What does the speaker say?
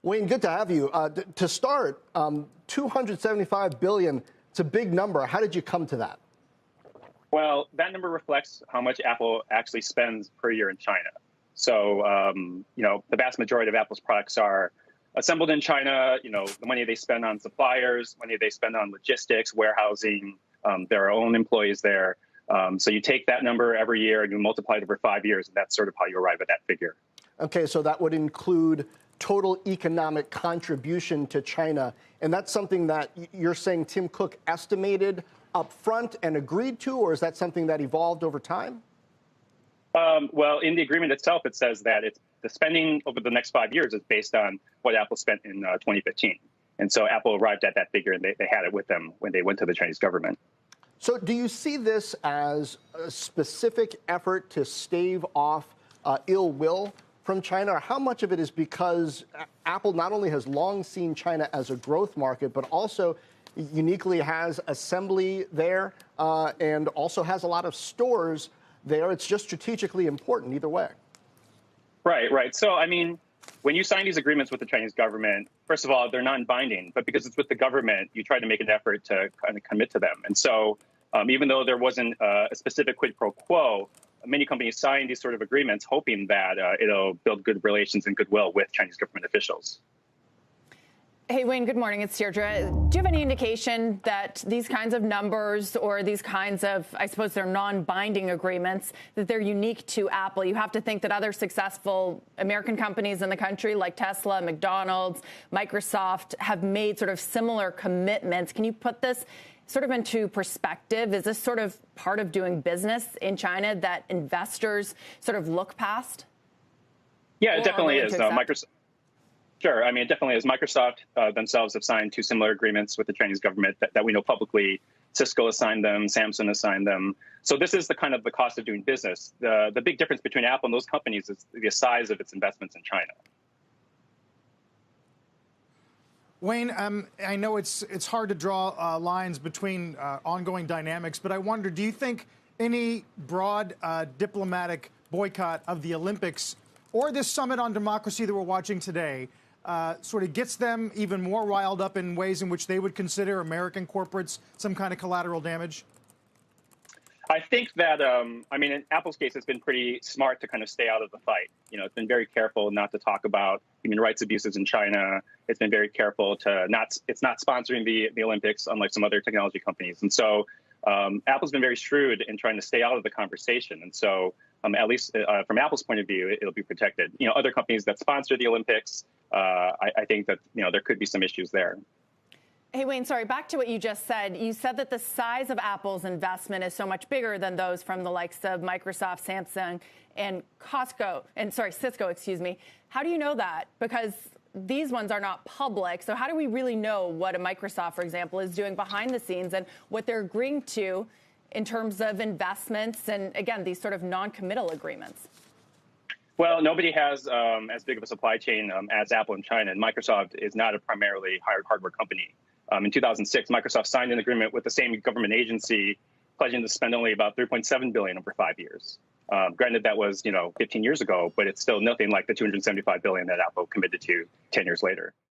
Wayne, good to have you. To start, $275 billion, it's a big number. How did you come to that? Well, that number reflects how much Apple actually spends per year in China. So, the vast majority of Apple's products are assembled in China. The money they spend on suppliers, money they spend on logistics, warehousing, their own employees there. So you take that number every year and you multiply it over 5 years, and that's sort of how you arrive at that figure. Okay, so that would include total economic contribution to China. And that's something that you're saying Tim Cook estimated up front and agreed to, or is that something that evolved over time? Well, in the agreement itself, it says that the spending over the next 5 years is based on what Apple spent in 2015. And so Apple arrived at that figure, and they had it with them when they went to the Chinese government. So do you see this as a specific effort to stave off ill will from China? Or how much of it is because Apple not only has long seen China as a growth market, but also uniquely has assembly there and also has a lot of stores there? It's just strategically important either way. Right. So, when you sign these agreements with the Chinese government, first of all, they're non-binding, but because it's with the government, you try to make an effort to kind of commit to them. And so even though there wasn't a specific quid pro quo, many companies sign these sort of agreements hoping that it'll build good relations and goodwill with Chinese government officials. Hey, Wayne, good morning. It's Deirdre. Do you have any indication that these kinds of numbers or these kinds of, I suppose they're non-binding agreements, that they're unique to Apple? You have to think that other successful American companies in the country like Tesla, McDonald's, Microsoft have made sort of similar commitments. Can you put this sort of into perspective? Is this sort of part of doing business in China that investors sort of look past? Yeah, it definitely is. Microsoft. Sure. It definitely is. Microsoft themselves have signed 2 similar agreements with the Chinese government that we know publicly. Cisco has signed them. Samsung has signed them. So this is the cost of doing business. The big difference between Apple and those companies is the size of its investments in China. Wayne, I know it's hard to draw lines between ongoing dynamics, but I wonder, do you think any broad diplomatic boycott of the Olympics or this summit on democracy that we're watching today sort of gets them even more riled up in ways in which they would consider American corporates some kind of collateral damage? I think that, in Apple's case, it's been pretty smart to kind of stay out of the fight. It's been very careful not to talk about human rights abuses in China. It's been very careful it's not sponsoring the Olympics, unlike some other technology companies. And so Apple's been very shrewd in trying to stay out of the conversation. And so at least from Apple's point of view, it'll be protected. Other companies that sponsor the Olympics, I think that, there could be some issues there. Hey, Wayne, sorry, back to what you just said. You said that the size of Apple's investment is so much bigger than those from the likes of Microsoft, Samsung, and Cisco, excuse me. How do you know that? Because these ones are not public. So how do we really know what a Microsoft, for example, is doing behind the scenes and what they're agreeing to in terms of investments and, again, these sort of non-committal agreements? Well, nobody has as big of a supply chain as Apple in China, and Microsoft is not a primarily hardware company. In 2006, Microsoft signed an agreement with the same government agency, pledging to spend only about $3.7 billion over 5 years. Granted, that was 15 years ago, but it's still nothing like the $275 billion that Apple committed to 10 years later.